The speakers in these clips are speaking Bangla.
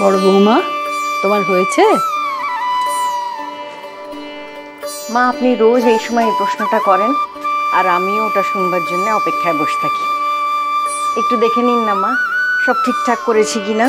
বড় বৌমা, তোমার হয়েছে? মা, আপনি রোজ এই সময় এই প্রশ্নটা করেন, আর আমিও ওটা শুনবার জন্য অপেক্ষায় বসে থাকি। একটু দেখে নিন না মা, সব ঠিকঠাক করেছি কিনা।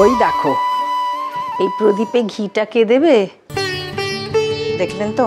ওই দেখো, এই প্রদীপে ঘিটা কে দেবে? দেখলেন তো,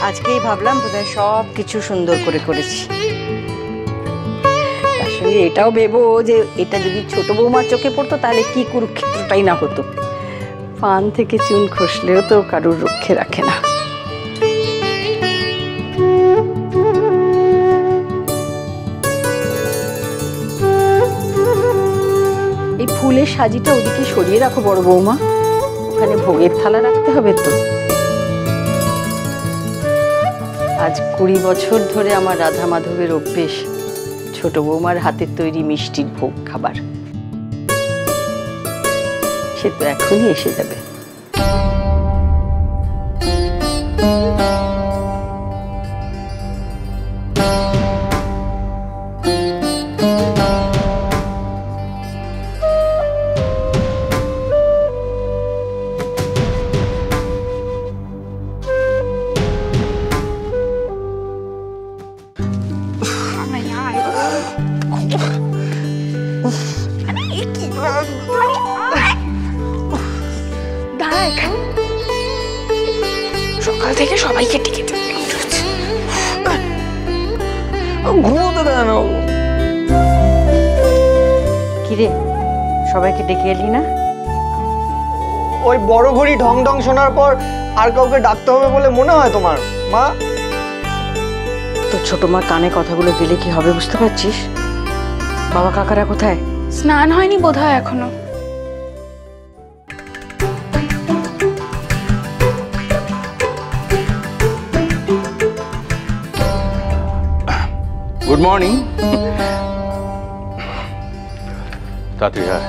আজকেই ভাবলাম বোধহয় সব কিছু সুন্দর করে করেছি। তার সঙ্গে এটাও ভেবো যে এটা যদি ছোট বৌমার চোখে পড়তো তাহলে কি কুরুক্ষেত্রটাই না হতো। পান থেকে চুন খসলেও তো কারুর রক্ষে রাখে না। এই ফুলের সাজিটা ওদিকে সরিয়ে রাখো বড় বৌমা, ওখানে ভোগের থালা রাখতে হবে তো। আজ 20 বছর ধরে আমার রাধা মাধবের অভ্যেস ছোট বৌমার হাতের তৈরি মিষ্টির ভোগ খাবার। সে তো এখনই এসে যাবে। সকাল থেকে সবাইকে টিকে ঘুমোতে দেয় না। কিরে, সবাইকে ডেকে এলি না? ওই বড় ঘড়ি ঢং ঢং শোনার পর আর কাউকে ডাকতে হবে বলে মনে হয় তোমার মা? তো ছোট মা কানে কথাগুলো দিলে কি হবে বুঝতে পারছিস? বাবা কাকারা কোথায়? স্নান হয়নি বোধহয় এখনো। Good morning. তাড়াতাড়ি আয়।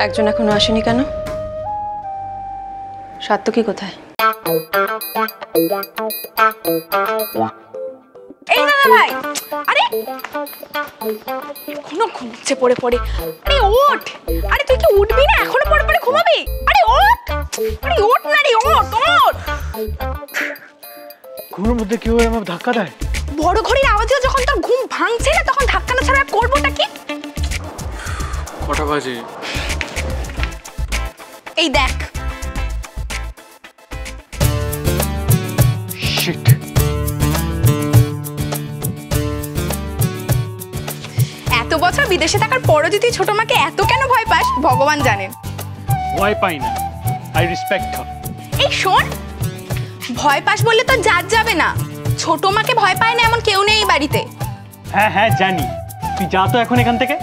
একজন এখনো আসেনি কেন? সাত্তকী কোথায়? এই দাদা ভাই, আরে এখনো ঘুমছে পড়ে পড়ে। আরে ওঠ, আরে তুই কি উঠবি না? এখনো পড়ে পড়ে ঘুমাবি? আরে ওঠ, আরে ওঠ না রে, ওঠ ওঠ। ঘুমের মধ্যে কেউ আমার ধাক্কা দেয়? বড় ঘড়ির আওয়াজে যখন তোর ঘুম ভাঙছে না, তখন ধাক্কা না ছাড়া করবোটা কি? কটা বাজে? এই দেখ, শিট। এত বছর বিদেশে থাকার পরও যদি ছোট মাকে এত কেন ভয় পাস ভগবান জানেন। ভয় পাই না, আই রেসপেক্ট হার। এই শোন, ভয় পাস বললে তো জাত যাবে না। ছোট মাকে ভয় পায় না এমন কেউ নেই এই বাড়িতে। হ্যাঁ হ্যাঁ জানি, তুই যা তো এখন এখান থেকে।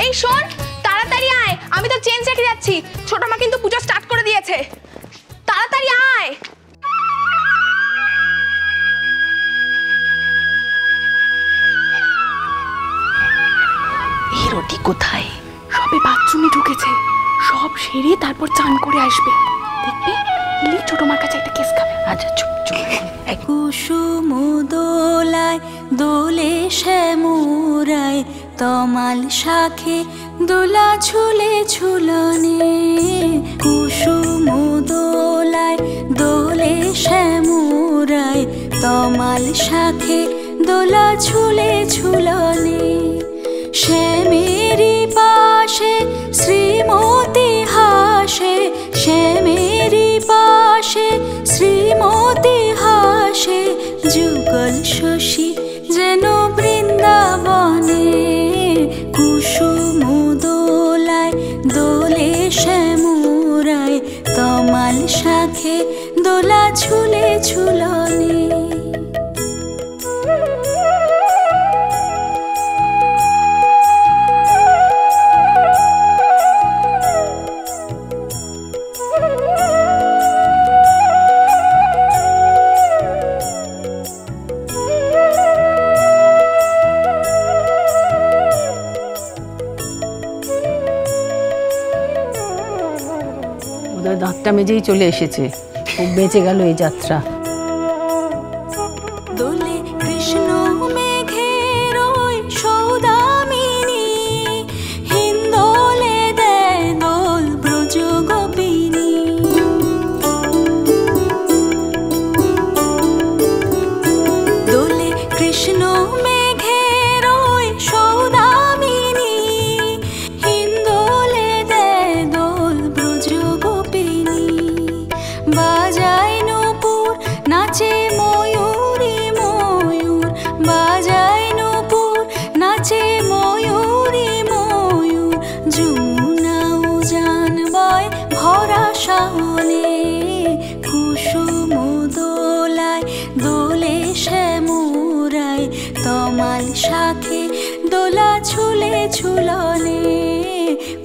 এই শোন, তাড়াতাড়ি আয়, আমি তো চেঞ্জ রেখে যাচ্ছি। ছোট মা কিন্তু পূজা স্টার্ট করে দিয়েছে, তাড়াতাড়ি আয়। এই রুটি কোথায়? সবে বাথরুমে ঢুকেছে, সব সেরে তারপর চান করে আসবে। দেখবে এলি ছোট মার কাছে একটা কেস খাবে। আচ্ছা চুপ চুপ। কুসুম দোলায় দোলে শ্যামুরায়, তমাল শাখে দোলা ঝুলে ঝুলনে। কুসুম দোলায় দোলে শ্যামুরায়, তমাল শাখে দোলা ঝুলে ঝুলনে। শ্যামেরি পাশে শ্রীমতী হাসে, শ্যামেরি পাশে শ্রীমতী হাসে, যুগল শশী যেন বৃন্দাবনে। কুসুম দোলায় দোলে শ্যামরায়, তমাল শাখে দোলা ঝুলে ঝুলনে। ওদের দাঁতটা মেজেই চলে এসেছে, খুব বেঁচে গেল এই যাত্রা। দোলে কৃষ্ণ মেঘের ওই সৌদামিনী, হিন্দোলে দেয় দোল ব্রজ গোপিনী। দোলে কৃষ্ণ মেঘের ওই সৌদামিনী, হিন্দোলে দেয় দোল ব্রজ গোপিনী। বাজায় নূপুর নাচে ময়ূরী ময়ূর, বাজায় নূপুর নাচে ময়ূরী ময়ূর, যমুনা উজান বয় ভরা শাওনে। কুসুম দোলায় দোলে শ্যামরায়, তমাল শাখে দোলা ঝুলে ঝুলনে।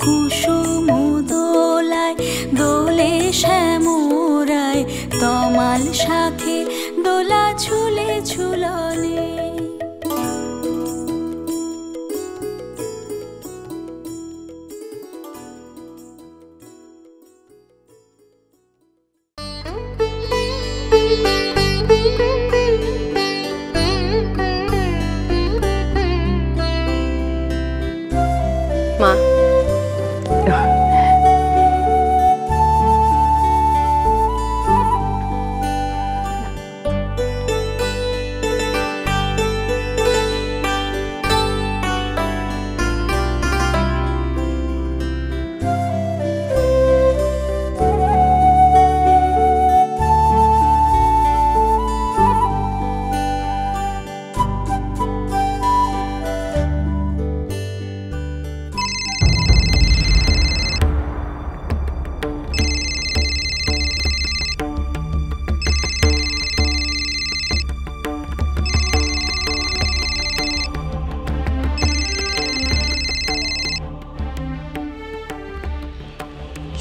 কুসুম দোলায় দোলে শ্যামরায়, তমাল শাখে দোলা ঝুলে ঝুলনে। মা,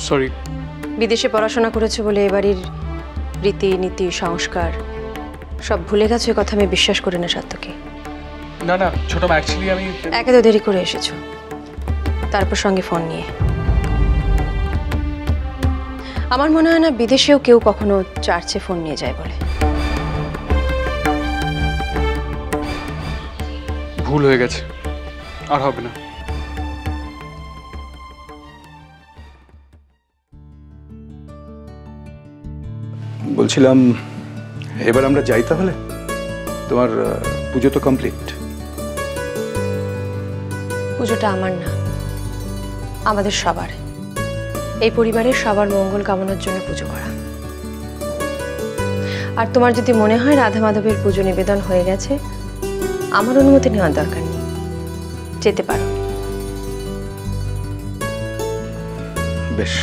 সরি। বিদেশে পড়াশোনা করেছো বলে এবাড়ির রীতিনীতি সংস্কার সব ভুলে গেছো, কথা আমি বিশ্বাস করি না সার্থকী। না না ছোট মা, অ্যাকচুয়ালি আমি একে তো দেরি করে এসেছো, তারপর সঙ্গে ফোন নিয়ে। আমার মনে হয় না বিদেশেও কেউ কখনো চার্চে ফোন নিয়ে যায় বলে। ভুল হয়ে গেছে, আর হবে না। বলছিলাম এবার আমরা যাই তাহলে, তোমার পুজো তো কমপ্লিট। পুজোটা আমার না, আমাদের সবার, এই পরিবারের সবার মঙ্গল কামনার জন্য পুজো করা। আর তোমার যদি মনে হয় রাধা মাধবের পুজো নিবেদন হয়ে গেছে, আমার অনুমতি নেওয়ার দরকার নেই, যেতে পারো। বেশ।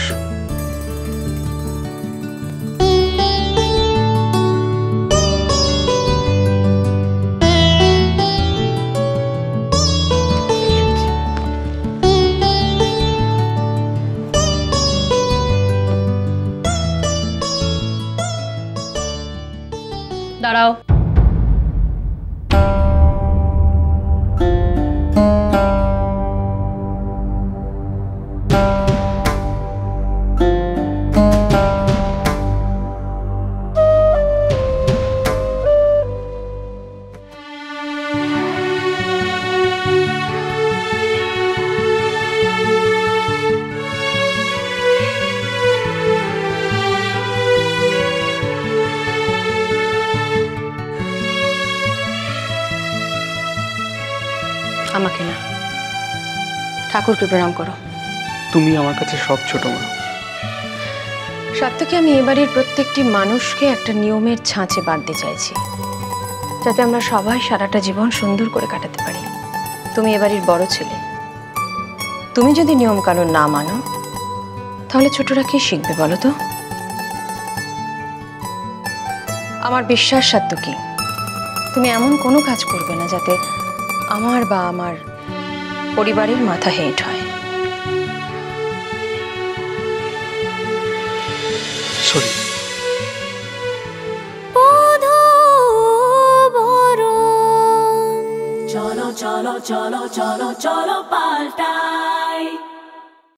দাঁড়াও। ঠাকুরকে প্রণাম করো। তুমি আমার কাছে সব ছোট মা। সত্যকে আমি এবারের প্রত্যেকটি মানুষকে একটা নিয়মের ছাঁচে বাঁধতে চাইছি, যাতে আমরা সবাই সারাটা জীবন সুন্দর করে কাটাতে পারি। তুমি এবারের বড় ছেলে, তুমি যদি নিয়ম কানুন না মানো তাহলে ছোটরা কি শিখবে বলো তো? আমার বিশ্বাস সাত্যকী, তুমি এমন কোনো কাজ করবে না যাতে আমার বা আমার পরিবারের মাথা হেঁট হয়। সরি। চলো চলো চলো চলো চলো পাল্টাই